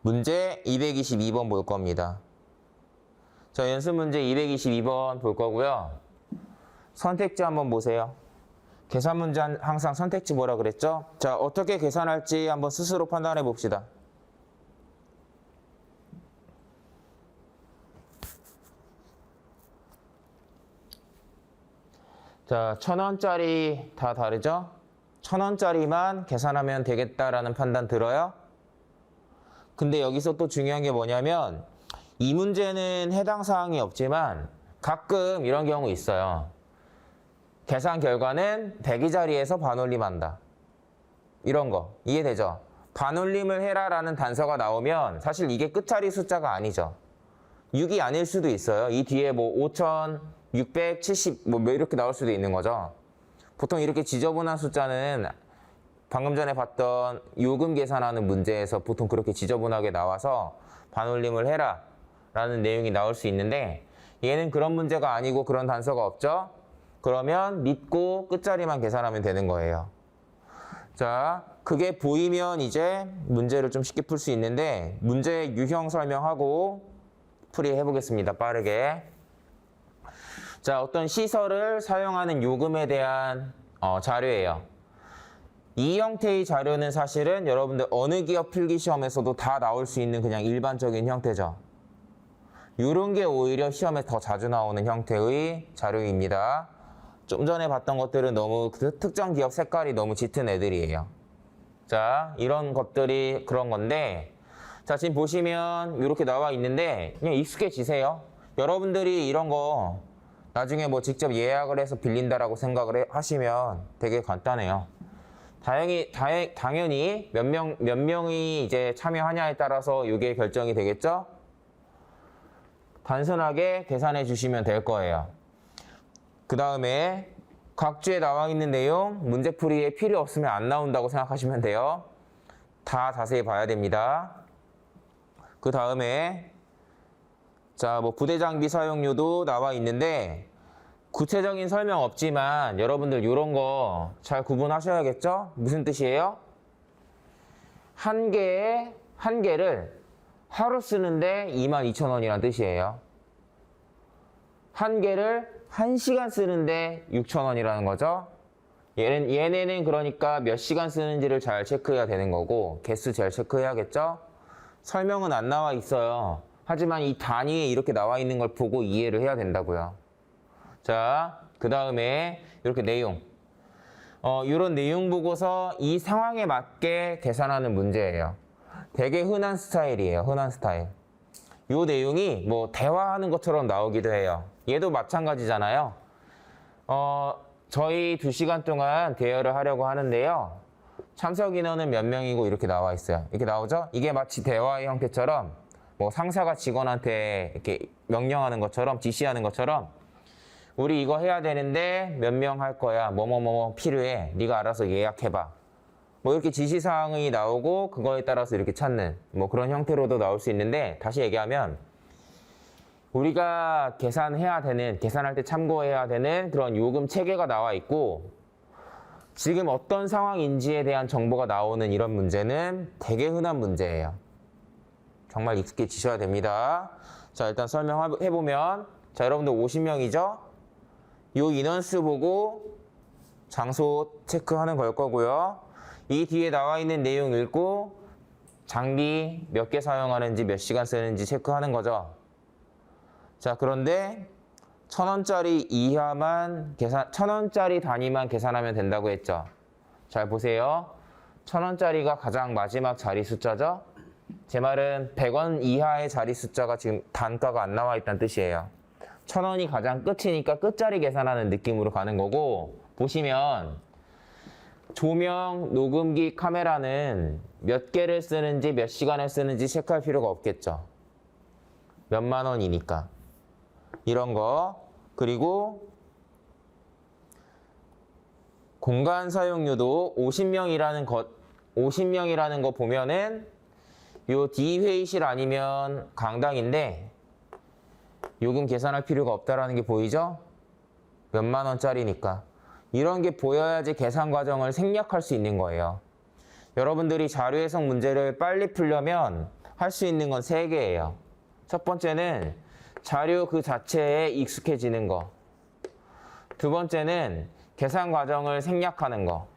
문제 222번 볼 겁니다. 자, 연습 문제 222번 볼 거고요. 선택지 한번 보세요. 계산 문제 항상 선택지 뭐라 그랬죠? 자, 어떻게 계산할지 한번 스스로 판단해 봅시다. 자, 1,000원짜리 다 다르죠? 1,000원짜리만 계산하면 되겠다라는 판단 들어요? 근데 여기서 또 중요한 게 뭐냐면, 이 문제는 해당 사항이 없지만 가끔 이런 경우 있어요. 계산 결과는 대기 자리에서 반올림한다. 이런 거 이해되죠? 반올림을 해라라는 단서가 나오면 사실 이게 끝자리 숫자가 아니죠. 6이 아닐 수도 있어요. 이 뒤에 뭐 5,670 뭐 이렇게 나올 수도 있는 거죠. 보통 이렇게 지저분한 숫자는 방금 전에 봤던 요금 계산하는 문제에서 보통 그렇게 지저분하게 나와서 반올림을 해라 라는 내용이 나올 수 있는데, 얘는 그런 문제가 아니고 그런 단서가 없죠? 그러면 믿고 끝자리만 계산하면 되는 거예요. 자, 그게 보이면 이제 문제를 좀 쉽게 풀 수 있는데, 문제 유형 설명하고 풀이해 보겠습니다. 빠르게. 자, 어떤 시설을 사용하는 요금에 대한 자료예요. 이 형태의 자료는 사실은 여러분들 어느 기업 필기시험에서도 다 나올 수 있는 그냥 일반적인 형태죠. 이런 게 오히려 시험에 더 자주 나오는 형태의 자료입니다. 좀 전에 봤던 것들은 너무 특정 기업 색깔이 너무 짙은 애들이에요. 자, 이런 것들이 그런 건데, 자, 지금 보시면 이렇게 나와 있는데 그냥 익숙해지세요. 여러분들이 이런 거 나중에 뭐 직접 예약을 해서 빌린다라고 생각을 하시면 되게 간단해요. 당연히 몇 명이 이제 참여하냐에 따라서 이게 결정이 되겠죠? 단순하게 계산해 주시면 될 거예요. 그 다음에 각 주에 나와 있는 내용, 문제풀이에 필요 없으면 안 나온다고 생각하시면 돼요. 다 자세히 봐야 됩니다. 그 다음에 자, 뭐 부대 장비 사용료도 나와 있는데 구체적인 설명 없지만 여러분들 이런 거 잘 구분하셔야겠죠? 무슨 뜻이에요? 한 개를 하루 쓰는데 22,000원이란 뜻이에요. 한 개를 1시간 쓰는데 6,000원이라는 거죠. 얘네는 그러니까 몇 시간 쓰는지를 잘 체크해야 되는 거고, 개수 잘 체크해야겠죠? 설명은 안 나와 있어요. 하지만 이 단위에 이렇게 나와 있는 걸 보고 이해를 해야 된다고요. 자, 그 다음에 이렇게 내용. 이런 내용 보고서 이 상황에 맞게 계산하는 문제예요. 되게 흔한 스타일이에요. 흔한 스타일. 이 내용이 뭐 대화하는 것처럼 나오기도 해요. 얘도 마찬가지잖아요. 저희 2시간 동안 대여를 하려고 하는데요. 참석 인원은 몇 명이고 이렇게 나와 있어요. 이렇게 나오죠? 이게 마치 대화의 형태처럼 뭐 상사가 직원한테 이렇게 명령하는 것처럼 지시하는 것처럼 우리 이거 해야 되는데 몇 명 할 거야. 뭐뭐뭐 필요해. 네가 알아서 예약해봐. 뭐 이렇게 지시사항이 나오고 그거에 따라서 이렇게 찾는 뭐 그런 형태로도 나올 수 있는데 다시 얘기하면 우리가 계산할 때 참고해야 되는 그런 요금 체계가 나와 있고 지금 어떤 상황인지에 대한 정보가 나오는 이런 문제는 되게 흔한 문제예요. 정말 익숙해지셔야 됩니다. 자, 일단 설명해보면 자, 여러분들 50명이죠? 요 인원수 보고 장소 체크하는 걸 거고요. 이 뒤에 나와 있는 내용 읽고 장비 몇 개 사용하는지 몇 시간 쓰는지 체크하는 거죠. 자, 그런데 1,000원짜리 이하만 1,000원짜리 단위만 계산하면 된다고 했죠. 잘 보세요. 1,000원짜리가 가장 마지막 자리 숫자죠. 제 말은 100원 이하의 자리 숫자가 지금 단가가 안 나와 있다는 뜻이에요. 1,000원이 가장 끝이니까 끝자리 계산하는 느낌으로 가는 거고 보시면 조명, 녹음기, 카메라는 몇 개를 쓰는지 몇 시간을 쓰는지 체크할 필요가 없겠죠. 몇만 원이니까. 이런 거. 그리고 공간 사용료도 50명이라는 거 보면은 요 D 회의실 아니면 강당인데 요금 계산할 필요가 없다라는 게 보이죠? 몇만 원짜리니까. 이런 게 보여야지 계산 과정을 생략할 수 있는 거예요. 여러분들이 자료 해석 문제를 빨리 풀려면 할 수 있는 건 3개예요. 첫 번째는 자료 그 자체에 익숙해지는 거. 두 번째는 계산 과정을 생략하는 거.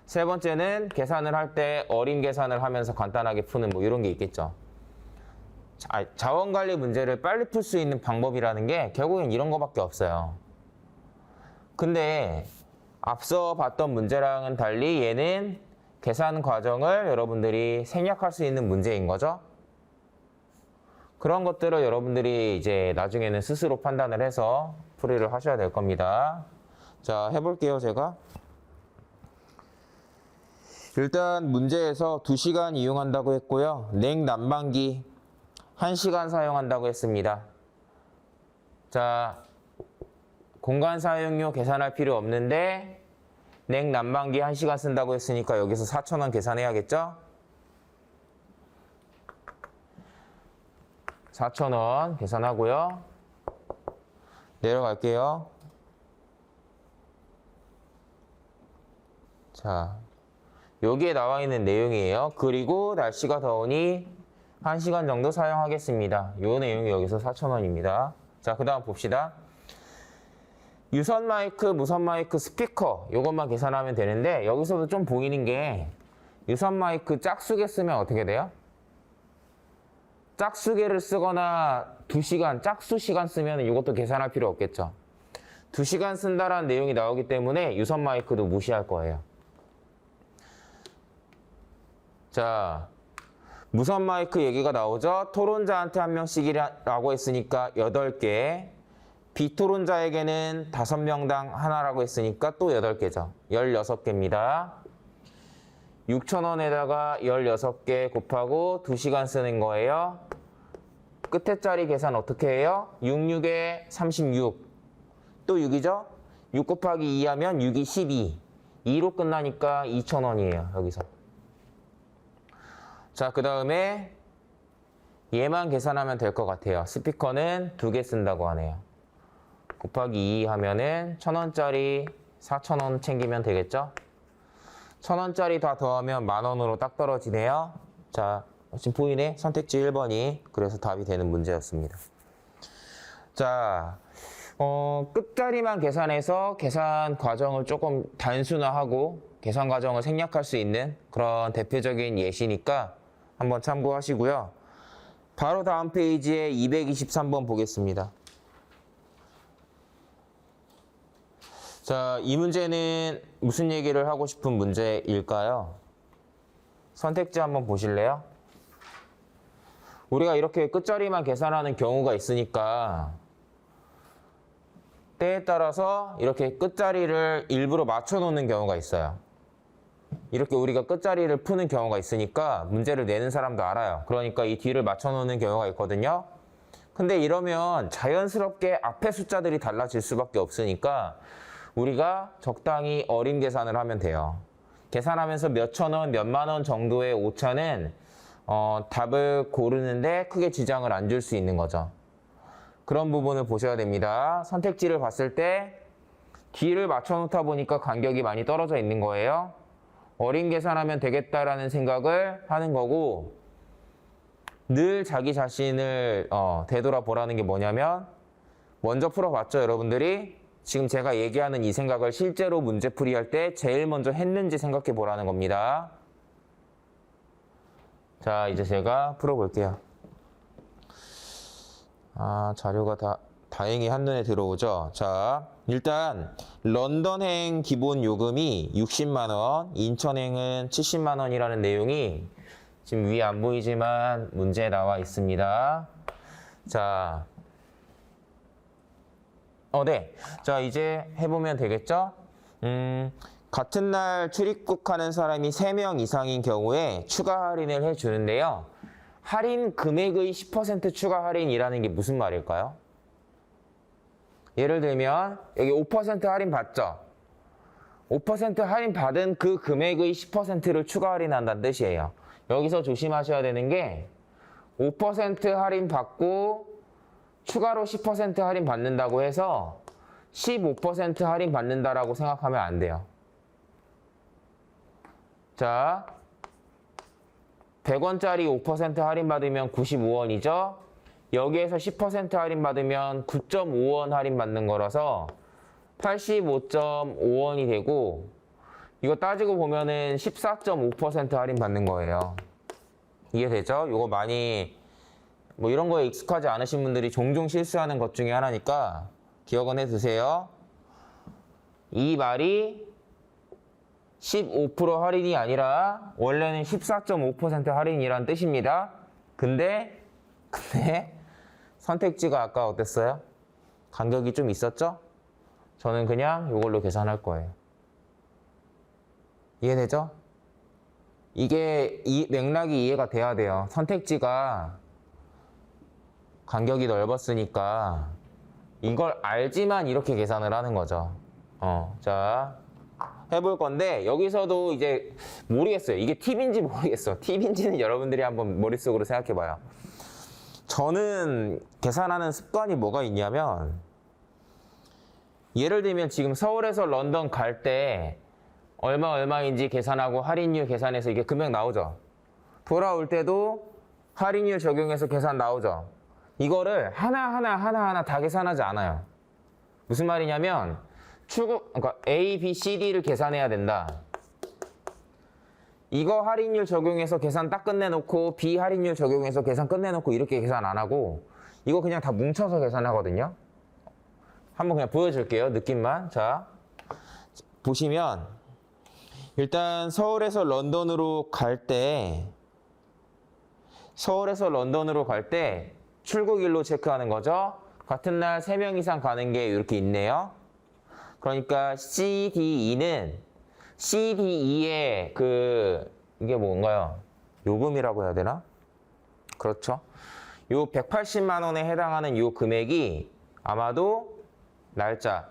세 번째는 계산을 할 때 어림 계산을 하면서 간단하게 푸는 뭐 이런 게 있겠죠. 자원관리 문제를 빨리 풀 수 있는 방법이라는 게 결국엔 이런 거밖에 없어요. 근데 앞서 봤던 문제랑은 달리 얘는 계산 과정을 여러분들이 생략할 수 있는 문제인 거죠. 그런 것들을 여러분들이 이제 나중에는 스스로 판단을 해서 풀이를 하셔야 될 겁니다. 자, 해볼게요, 제가. 일단 문제에서 2시간 이용한다고 했고요. 냉난방기 1시간 사용한다고 했습니다. 자, 공간 사용료 계산할 필요 없는데 냉난방기 1시간 쓴다고 했으니까 여기서 4,000원 계산해야겠죠? 4,000원 계산하고요. 내려갈게요. 자, 여기에 나와 있는 내용이에요. 그리고 날씨가 더우니 1시간 정도 사용하겠습니다. 이 내용이 여기서 4,000원입니다. 자, 그 다음 봅시다. 유선 마이크, 무선 마이크, 스피커 이것만 계산하면 되는데 여기서도 좀 보이는 게 유선 마이크 짝수개 쓰면 어떻게 돼요? 짝수개를 쓰거나 2시간, 짝수 시간 쓰면 이것도 계산할 필요 없겠죠. 2시간 쓴다라는 내용이 나오기 때문에 유선 마이크도 무시할 거예요. 자, 무선 마이크 얘기가 나오죠. 토론자한테 1명씩이라고 했으니까 8개. 비토론자에게는 5명당 하나라고 했으니까 또 8개죠. 16개입니다. 6,000원에다가 16개 곱하고 2시간 쓰는 거예요. 끝에 자리 계산 어떻게 해요? 66에 36. 또 6이죠? 6 곱하기 2 하면 6이 12. 2로 끝나니까 2,000원이에요. 여기서. 자, 그 다음에 얘만 계산하면 될 것 같아요. 스피커는 2개 쓴다고 하네요. 곱하기 2 하면은 1,000원짜리 4,000원 챙기면 되겠죠? 1,000원짜리 다 더하면 10,000원으로 딱 떨어지네요. 자, 지금 보이네? 선택지 1번이 그래서 답이 되는 문제였습니다. 자, 끝자리만 계산해서 계산 과정을 조금 단순화하고 계산 과정을 생략할 수 있는 그런 대표적인 예시니까 한번 참고하시고요. 바로 다음 페이지에 223번 보겠습니다. 자, 이 문제는 무슨 얘기를 하고 싶은 문제일까요? 선택지 한번 보실래요? 우리가 이렇게 끝자리만 계산하는 경우가 있으니까 때에 따라서 이렇게 끝자리를 일부러 맞춰 놓는 경우가 있어요. 이렇게 우리가 끝자리를 푸는 경우가 있으니까 문제를 내는 사람도 알아요. 그러니까 이 뒤를 맞춰 놓는 경우가 있거든요. 근데 이러면 자연스럽게 앞에 숫자들이 달라질 수밖에 없으니까 우리가 적당히 어림 계산을 하면 돼요. 계산하면서 몇천 원, 몇만 원 정도의 오차는 답을 고르는데 크게 지장을 안 줄 수 있는 거죠. 그런 부분을 보셔야 됩니다. 선택지를 봤을 때 뒤를 맞춰 놓다 보니까 간격이 많이 떨어져 있는 거예요. 어림 계산하면 되겠다라는 생각을 하는 거고, 늘 자기 자신을 되돌아보라는 게 뭐냐면, 먼저 풀어봤죠, 여러분들이? 지금 제가 얘기하는 이 생각을 실제로 문제풀이 할 때 제일 먼저 했는지 생각해 보라는 겁니다. 자, 이제 제가 풀어볼게요. 자료가 다행히 한눈에 들어오죠. 자, 일단 런던행 기본 요금이 60만 원, 인천행은 70만 원이라는 내용이 지금 위에 안 보이지만 문제에 나와 있습니다. 자, 네. 자, 이제 해보면 되겠죠? 같은 날 출입국하는 사람이 3명 이상인 경우에 추가 할인을 해주는데요. 할인 금액의 10% 추가 할인이라는 게 무슨 말일까요? 예를 들면 여기 5% 할인 받죠? 5% 할인 받은 그 금액의 10%를 추가 할인한다는 뜻이에요. 여기서 조심하셔야 되는 게 5% 할인 받고 추가로 10% 할인 받는다고 해서 15% 할인 받는다라고 생각하면 안 돼요. 자, 100원짜리 5% 할인 받으면 95원이죠? 여기에서 10% 할인 받으면 9.5원 할인 받는 거라서 85.5원이 되고, 이거 따지고 보면은 14.5% 할인 받는 거예요. 이해되죠? 이거 많이 뭐 이런 거에 익숙하지 않으신 분들이 종종 실수하는 것 중에 하나니까 기억은 해두세요. 이 말이 15% 할인이 아니라 원래는 14.5% 할인이란 뜻입니다. 근데 선택지가 아까 어땠어요? 간격이 좀 있었죠? 저는 그냥 이걸로 계산할 거예요. 이해되죠? 이게 이 맥락이 이해가 돼야 돼요. 선택지가 간격이 넓었으니까 이걸 알지만 이렇게 계산을 하는 거죠. 자, 해볼 건데 여기서도 이제 모르겠어요. 이게 팁인지 모르겠어. 팁인지는 여러분들이 한번 머릿속으로 생각해봐요. 저는 계산하는 습관이 뭐가 있냐면, 예를 들면 지금 서울에서 런던 갈 때 얼마인지 계산하고 할인율 계산해서 이게 금액 나오죠. 돌아올 때도 할인율 적용해서 계산 나오죠. 이거를 하나하나 다 계산하지 않아요. 무슨 말이냐면 그러니까 A, B, C, D를 계산해야 된다. 이거 할인율 적용해서 계산 딱 끝내놓고 B 할인율 적용해서 계산 끝내놓고 이렇게 계산 안 하고 이거 그냥 다 뭉쳐서 계산하거든요. 한번 그냥 보여줄게요. 느낌만. 자, 보시면 일단 서울에서 런던으로 갈 때 출국일로 체크하는 거죠. 같은 날 3명 이상 가는 게 이렇게 있네요. 그러니까 CDE는 CDE의 이게 뭔가요? 요금이라고 해야 되나? 그렇죠. 요 180만 원에 해당하는 요 금액이 아마도 날짜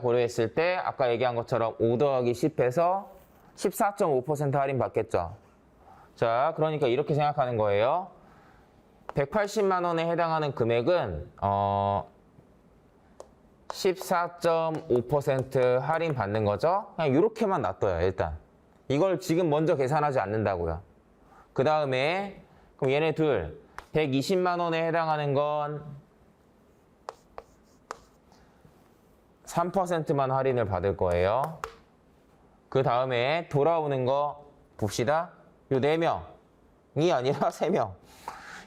고려했을 때 아까 얘기한 것처럼 5 더하기 10해서 14.5% 할인 받겠죠. 자, 그러니까 이렇게 생각하는 거예요. 180만 원에 해당하는 금액은 14.5% 할인 받는 거죠. 그냥 이렇게만 놔둬요. 일단 이걸 지금 먼저 계산하지 않는다고요. 그 다음에 그럼 얘네 둘 120만 원에 해당하는 건 3%만 할인을 받을 거예요. 그 다음에 돌아오는 거 봅시다. 요 4명이 아니라 3명.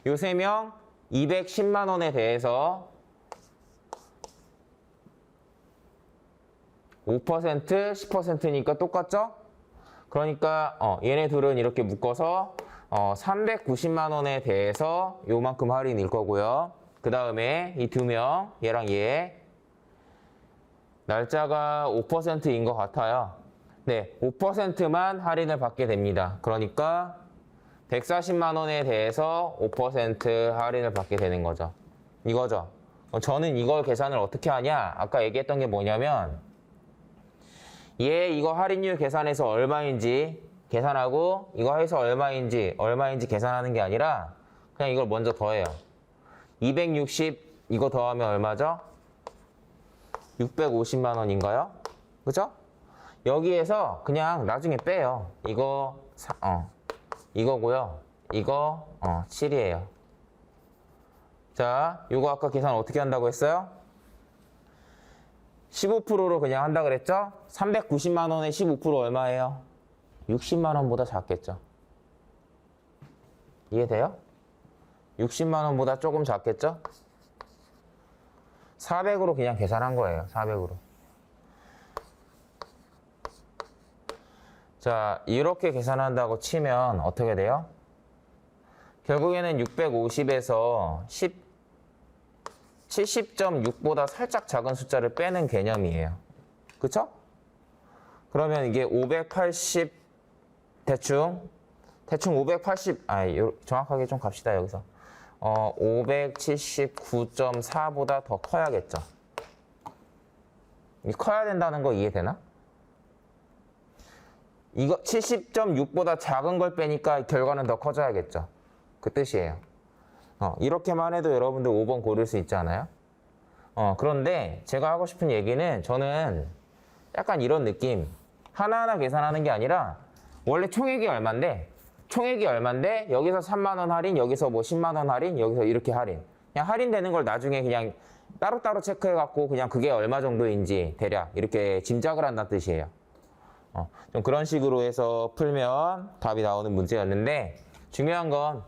요 3명 210만 원에 대해서 5%, 10%니까 똑같죠? 그러니까 얘네 둘은 이렇게 묶어서 390만 원에 대해서 요만큼 할인일 거고요. 그 다음에 이 2명, 얘랑 얘 날짜가 5%인 것 같아요. 네, 5%만 할인을 받게 됩니다. 그러니까 140만 원에 대해서 5% 할인을 받게 되는 거죠. 이거죠. 저는 이걸 계산을 어떻게 하냐? 아까 얘기했던 게 뭐냐면 이거 할인율 계산해서 얼마인지 계산하고 이거 해서 얼마인지 계산하는 게 아니라 그냥 이걸 먼저 더해요. 260 이거 더하면 얼마죠? 650만 원인가요? 그죠? 여기에서 그냥 나중에 빼요. 이거고요. 이거 7이에요. 자, 이거 아까 계산 어떻게 한다고 했어요? 15%로 그냥 한다 그랬죠? 390만 원에 15% 얼마예요? 60만 원보다 작겠죠? 이해돼요? 60만 원보다 조금 작겠죠? 400으로 그냥 계산한 거예요. 400으로. 자, 이렇게 계산한다고 치면 어떻게 돼요? 결국에는 650에서 70.6보다 살짝 작은 숫자를 빼는 개념이에요. 그쵸? 그러면 이게 580 대충 580 정확하게 좀 갑시다 여기서 579.4보다 더 커야겠죠. 커야 된다는 거 이해되나? 이거 70.6보다 작은 걸 빼니까 결과는 더 커져야겠죠. 그 뜻이에요. 이렇게만 해도 여러분들 5번 고를 수 있지 않아요? 그런데 제가 하고 싶은 얘기는 저는 약간 이런 느낌. 하나하나 계산하는 게 아니라 원래 총액이 얼만데 여기서 3만 원 할인, 여기서 뭐 10만 원 할인, 여기서 이렇게 할인. 그냥 할인되는 걸 나중에 그냥 따로따로 체크해갖고 그냥 그게 얼마 정도인지 대략 이렇게 짐작을 한다는 뜻이에요. 좀 그런 식으로 해서 풀면 답이 나오는 문제였는데 중요한 건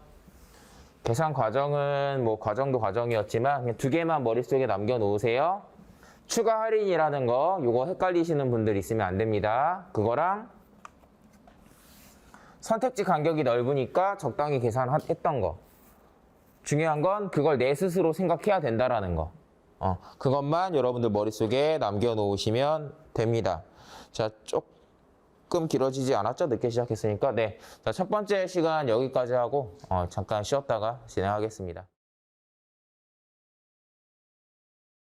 계산 과정은 뭐 과정도 과정이었지만 그냥 두 개만 머릿속에 남겨놓으세요. 추가 할인이라는 거 이거 헷갈리시는 분들 있으면 안 됩니다. 그거랑 선택지 간격이 넓으니까 적당히 계산했던 거. 중요한 건 그걸 내 스스로 생각해야 된다라는 거. 그것만 여러분들 머릿속에 남겨놓으시면 됩니다. 자, 조금 길어지지 않았죠? 늦게 시작했으니까. 네. 자, 첫 번째 시간 여기까지 하고 잠깐 쉬었다가 진행하겠습니다.